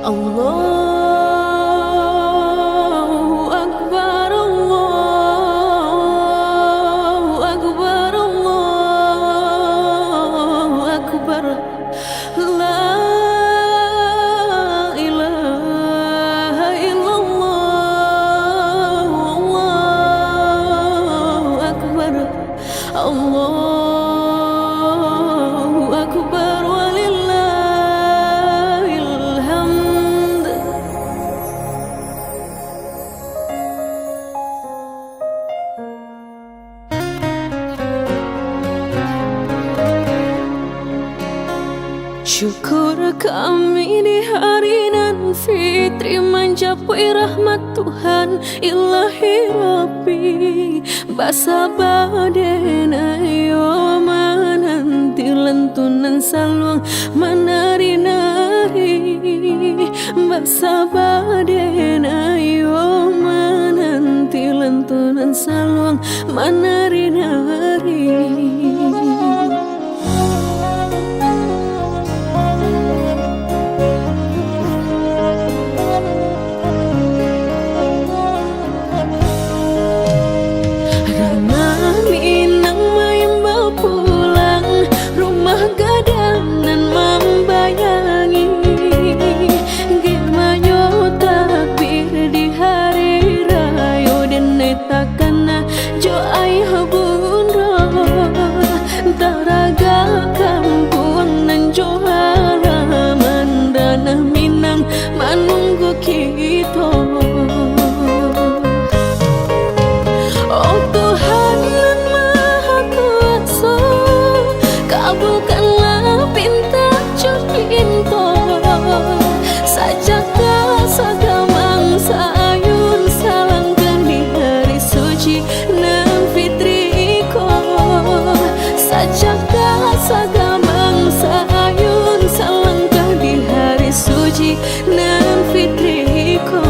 Allahu Akbar, Allahu Akbar, Allahu Akbar. La ilaha illallah, Allahu Akbar. Allahu Akbar, walillahil hamd. Syukur kami di hari nan fitri mencapai rahmat Tuhan Ilahi Rabbi. Basa badena yo mananti lentunan saluang menari-nari. Basa badena yo mananti lentunan saluang menari-nari. Menunggu kita, oh Tuhan yang Maha Kuasa, kabulkanlah pinta pinta sajadah sagamang sayun salangkan di hari suci nan fitriko. Sajadah sagamang sayun salangkan di hari suci nan fitriko.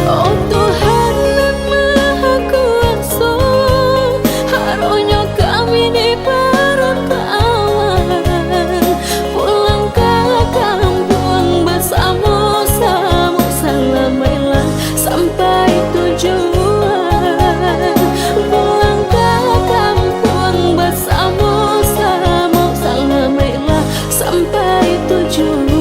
Oh Tuhan yang Maha Kuasa, harunya kami diperkawan pulang ke kampung bersama-sama, salamailah sampai tujuan. Pulang ke kampung bersama-sama, salamailah sampai tujuan.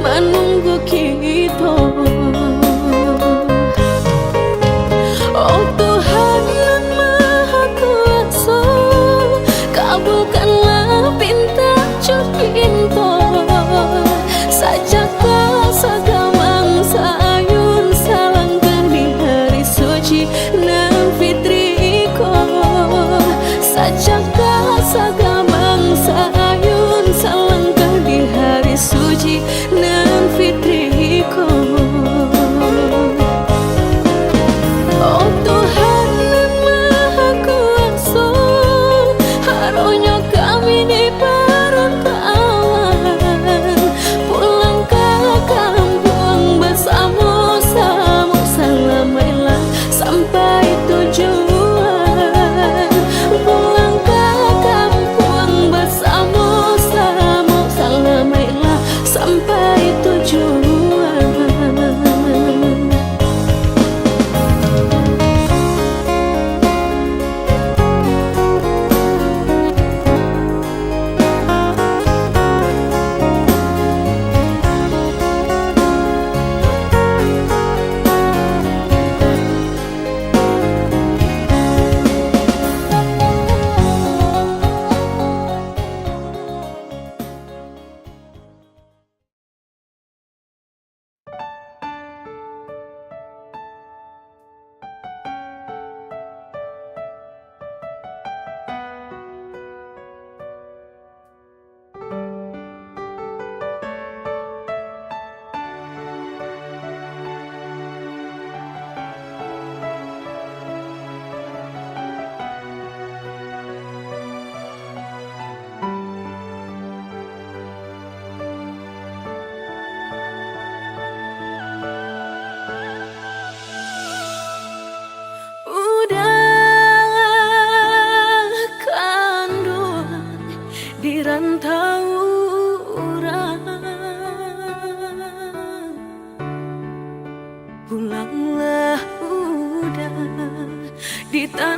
Menunggu kita, oh Tuhan yang Maha Kuasa, kabulkanlah pinta pinta sajadah sagamang sayun salangkan di hari suci nan fitriko. Sajadah sagamang sayun salangkan di hari suci nan fitriko. Oh Tuhan yang Maha Kuasa,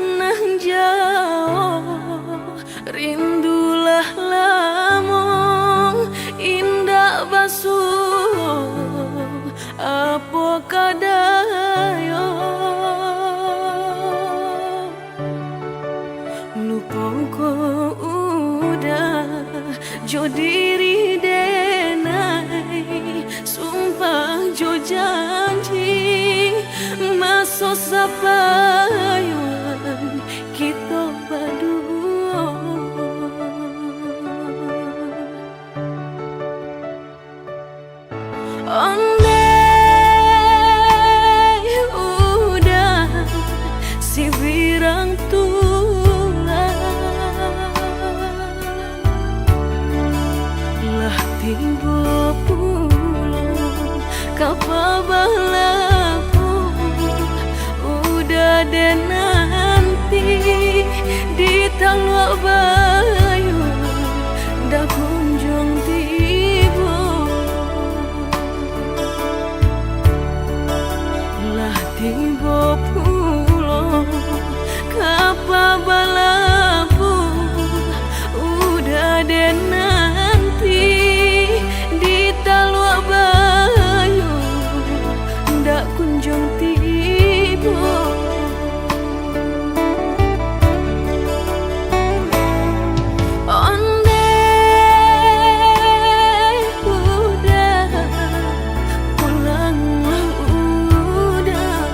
tanah jauh rindulah lamun indah basuh apa kadayo lupa ko udah jo diri denai sumpah jo janji masuk sapayuan kita berdua ondeh udah si virang tiba pulang kapabalaku udah dan nanti di taluk bayu dah kunjung tiba lah tiba pulang kapabalaku udah dan nanti taluk bayu ndak kunjung tiba ondeh udah pulang udah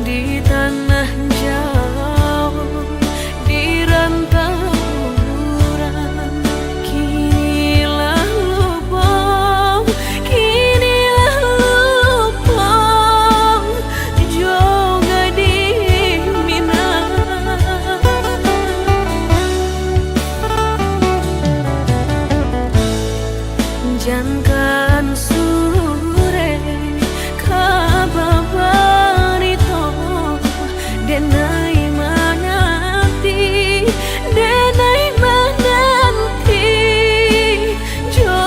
di tanah jauh di rantauan kinilah lubang juga di Minang jangan sore kababarito denai manati denai mananti jo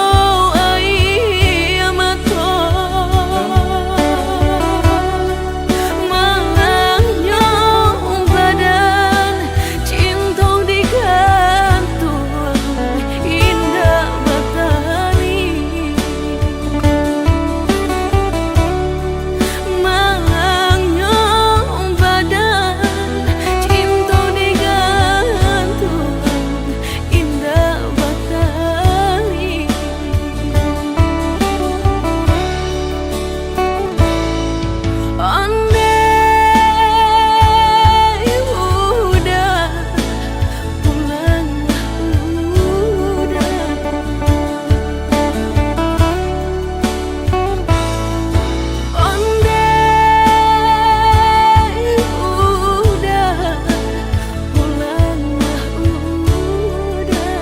ai amato malangnya badan cinta digantung indah batani malangnya badan cinta digantung indah batani ondeh udah pulang udah ondeh udah pulang udah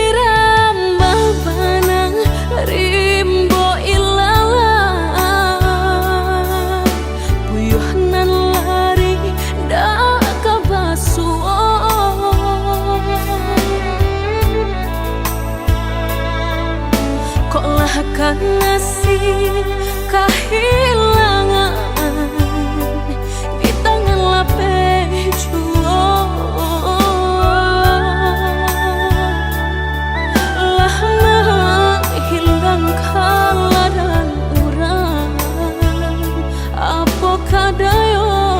dirambah panang rimbo ilalang puyuhnan lari dak kabasuh kok lah kan nasib kehilangan di tangan lapeh hilang kala dan urang apa kadayo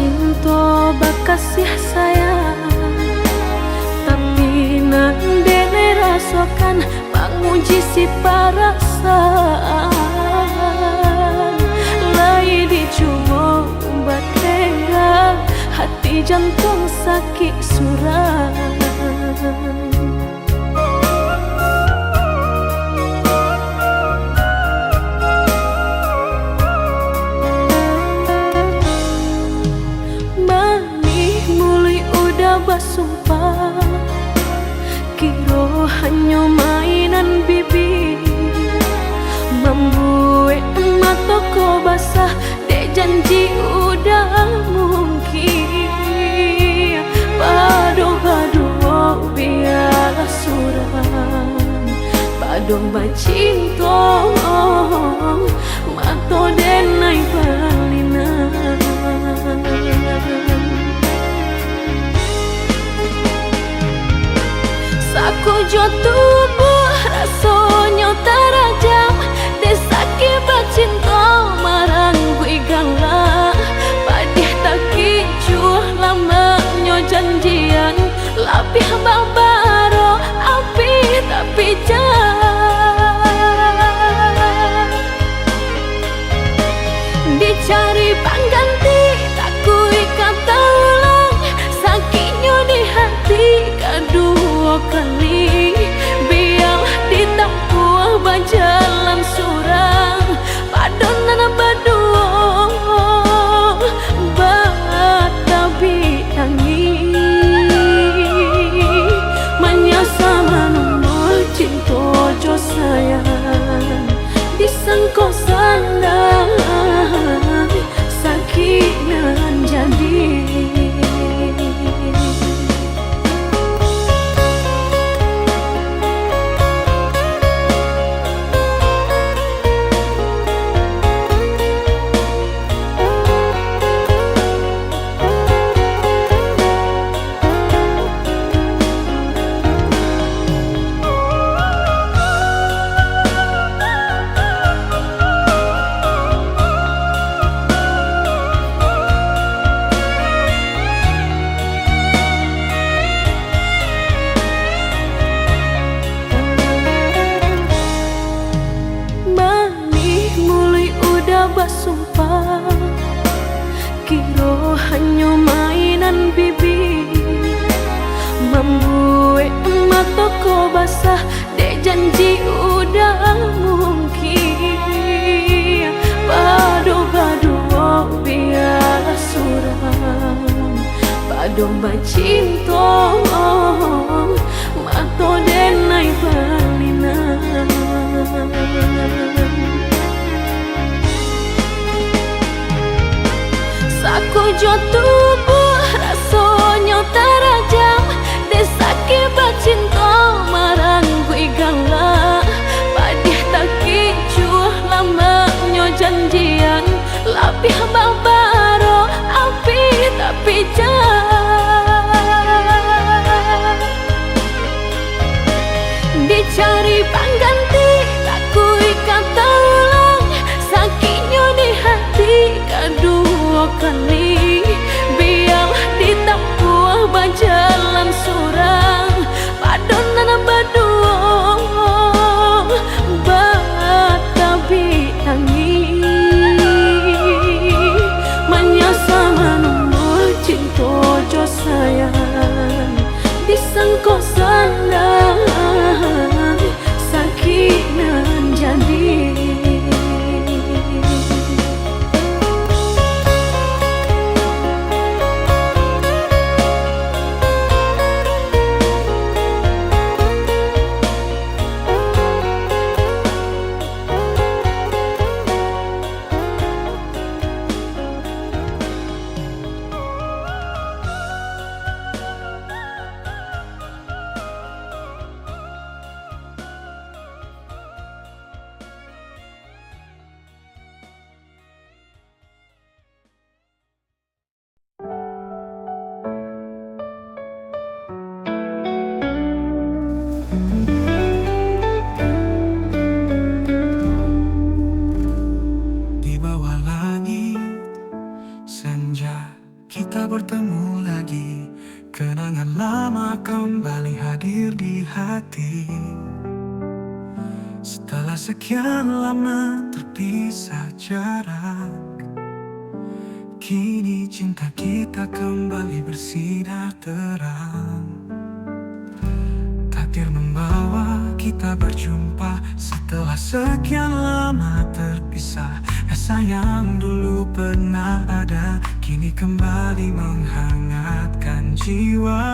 cinta bakasih sayang, tapi nandene rasakan menguji si perasaan. Lai dicoba batengga, hati jantung sakit suram. Basumpah kiro hanya mainan bibi, membuat mataku basah dek janji udah mungkin. Padu-padu biarlah suram, padu bacinta mato denai balinan. Aku jo tubuh rasanya terajam, desaki bacinta marang gue galak. Padih tak kicuh lamanya janjian, lapih babaro api tapi jah. Dicari pengganti tak kui kata ulang, sakitnya di hati kedua kali. Biarlah ditempuh berjalan surang, padonan berdua batabi tangi. Menyasa menunggu cinta jo sayang, disangko sandang sakit nan jadi. Basumpah kiro hanya mainan bibi, membuat mataku basah dek janji udah mungkin. Padu-padu biarlah suram, padu bacinta mato denai balinan. Aku jo tubuh rasanya terajam, desaki bacinta marang gue galak. Padih tak kicuh lamanya janjian, lapih babaro api tapi jah. Dicari pengganti tak kui kata ulang, sakitnya di hati kedua kali. kita bertemu lagi, kenangan lama kembali hadir di hati. Setelah sekian lama terpisah jarak, kini cinta kita kembali bersinar terang. Takdir membawa kita berjumpa setelah sekian lama terpisah. Rasa yang dulu pernah ada kini kembali menghangatkan jiwa.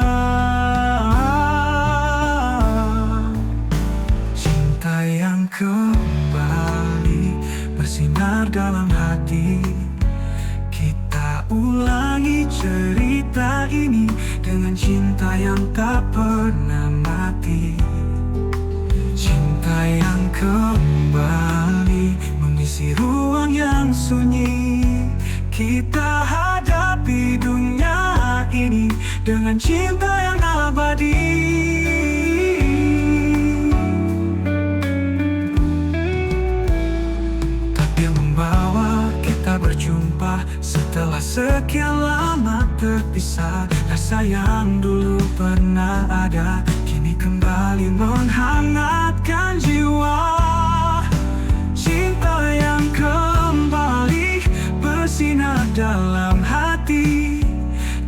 Cinta yang kembali bersinar dalam hati. Kita ulangi cerita ini dengan cinta yang tak pernah mati. Cinta yang kembali mengisi ruang yang sunyi. Kita hadapi dunia ini dengan cinta yang abadi. Takdir membawa kita berjumpa setelah sekian lama terpisah. Rasa yang dulu pernah ada kini kembali menghangatkan jiwa. Cinta yang kembali bersinar dalam hati.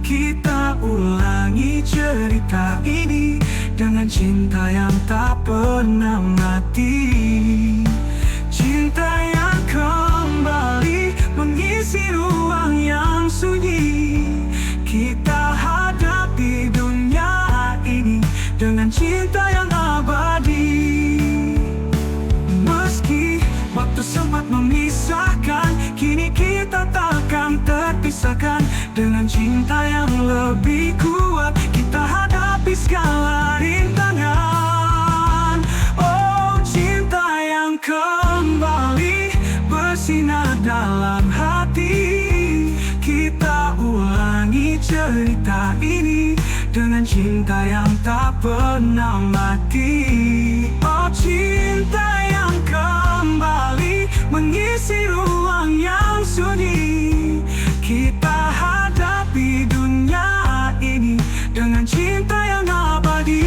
Kita ulangi cerita ini dengan cinta yang tak pernah mati. Cinta yang kembali mengisi ruang yang sunyi. Kita hadapi dunia ini dengan cinta yang abadi. Meski waktu sempat memisahkan, kini kita takkan terpisahkan. Dengan cinta yang lebih kuat, kita hadapi segala rintangan. Oh, cinta yang kembali bersinar dalam hati. Kita ulangi cerita ini dengan cinta yang tak pernah mati. Oh, cinta yang kembali mengisi ruang yang sunyi. Kita hadapi dunia ini dengan cinta yang abadi.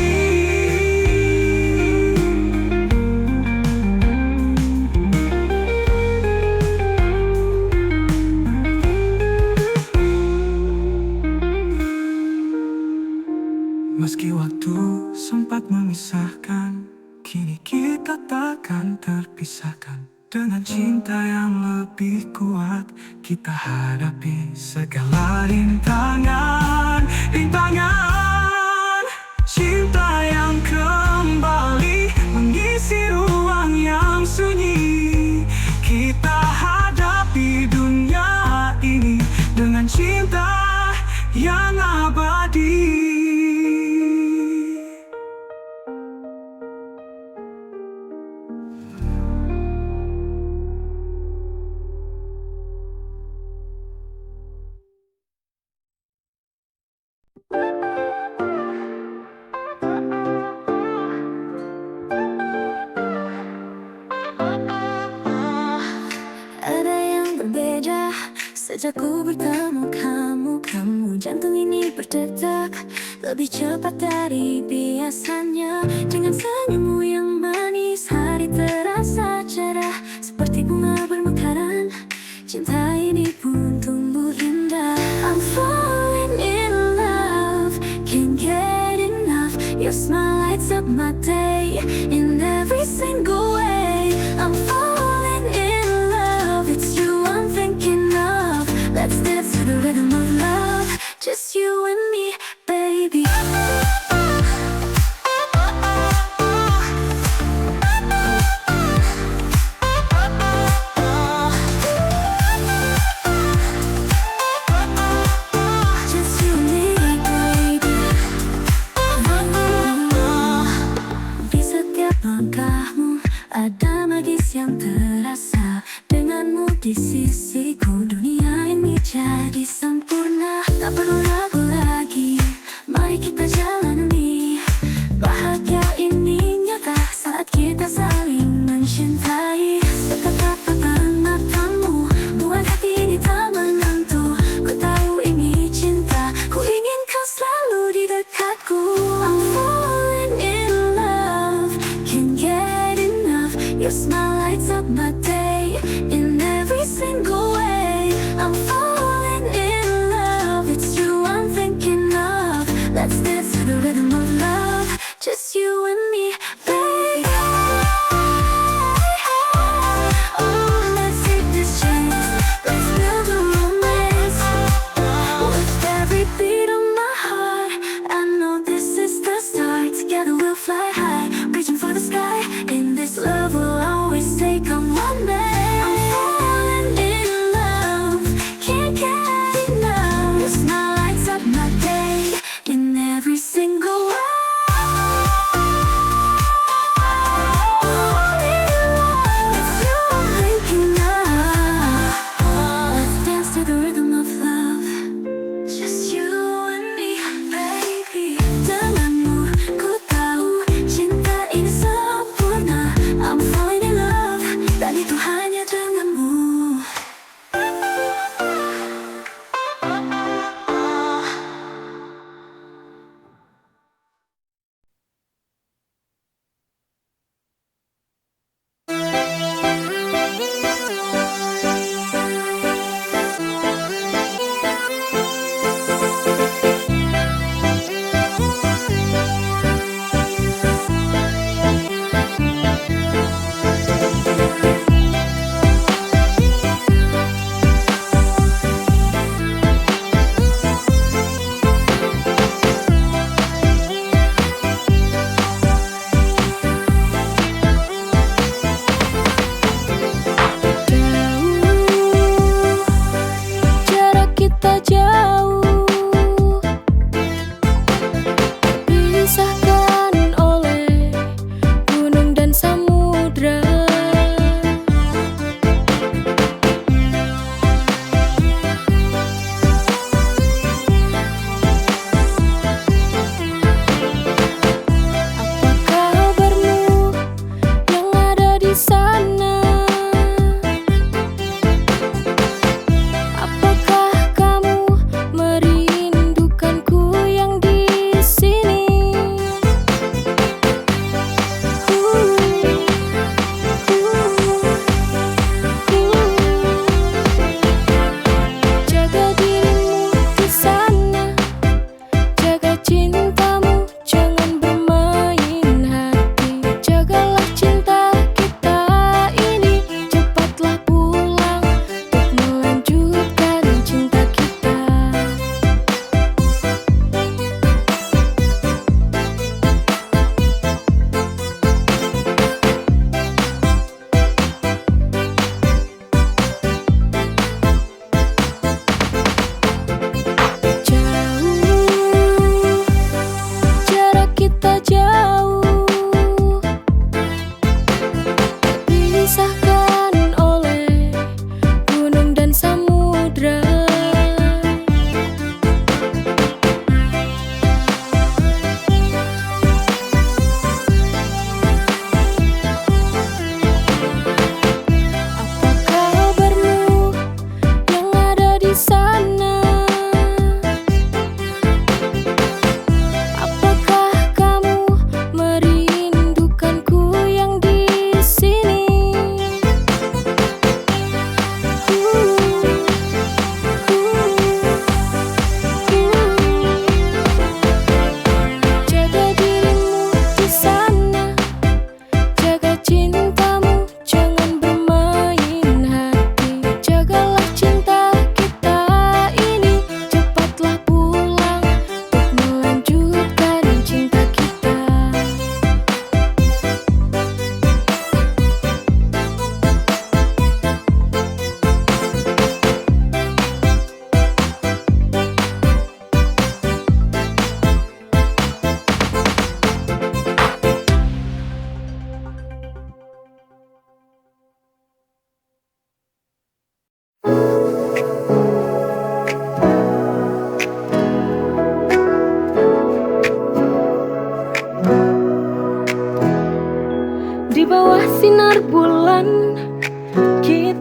Meski waktu sempat memisahkan, kini kita takkan terpisahkan. Dengan cinta yang lebih kuat, kita hadapi segala rintangan. Cinta yang kembali mengisi ruang yang sunyi. Kita hadapi dunia ini dengan cinta yang abadi. Ada yang berbeda sejak ku bertemu kamu. Kamu jantung ini berdetak lebih cepat dari biasanya. Dengan senyummu yang manis, hari terasa cerah seperti bunga bermekaran. Cinta ini pun tumbuh indah. I'm falling in love, can't get enough. Your smile lights up my day in every single way. I'm falling in love, it's you I'm thinking of. Let's dance to the rhythm of love, just you and me, baby. Just you and me, baby. Di setiap langkahmu ada magis yang terasa. Denganmu di sisiku, dunia ini jadi sempurna. Tak perlu ragu lagi, mari kita jalani. Bahagia ini nyata saat kita saling mencintai. Tetap matamu buat hati ini tak menentu. Ku tahu ini cinta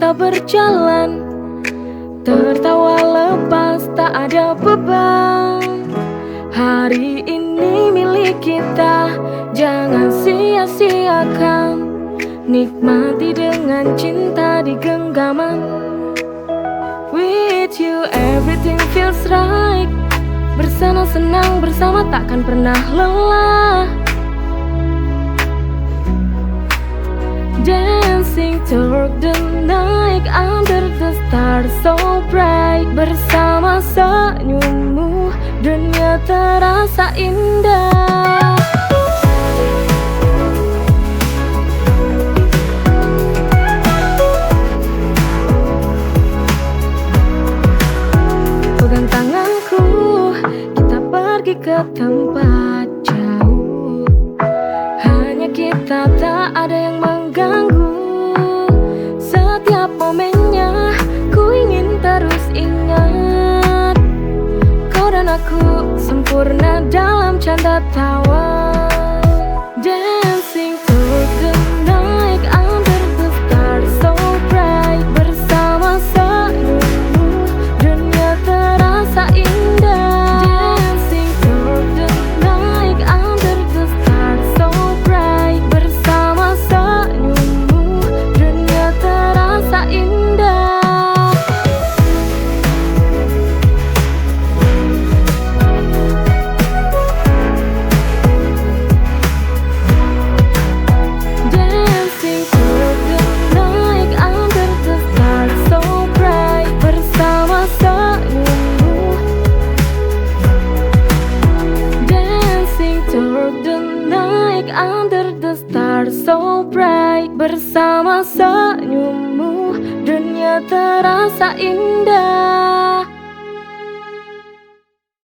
kita berjalan, tertawa lepas tak ada beban. Hari ini milik kita, jangan sia-siakan. Nikmati dengan cinta di genggaman. With you everything feels right. Bersenang-senang bersama takkan pernah lelah. Dancing through the night under the stars so bright. Bersama senyummu dunia terasa indah. Pegang tanganku, kita pergi ke tempat jauh. Hanya kita, tak ada yang mengganggu. Setiap momennya ku ingin terus ingat. Kau dan aku sempurna dalam canda tawa. Dancing through the night under the stars so bright. Bersama senyummu dunia terasa indah. Dancing through the night under the stars so bright. Bersama senyummu dunia terasa indah. Dancing through the night under the stars so bright. Bersama senyummu. Dancing through the night under the stars so bright. Bersama senyummu dunia terasa indah.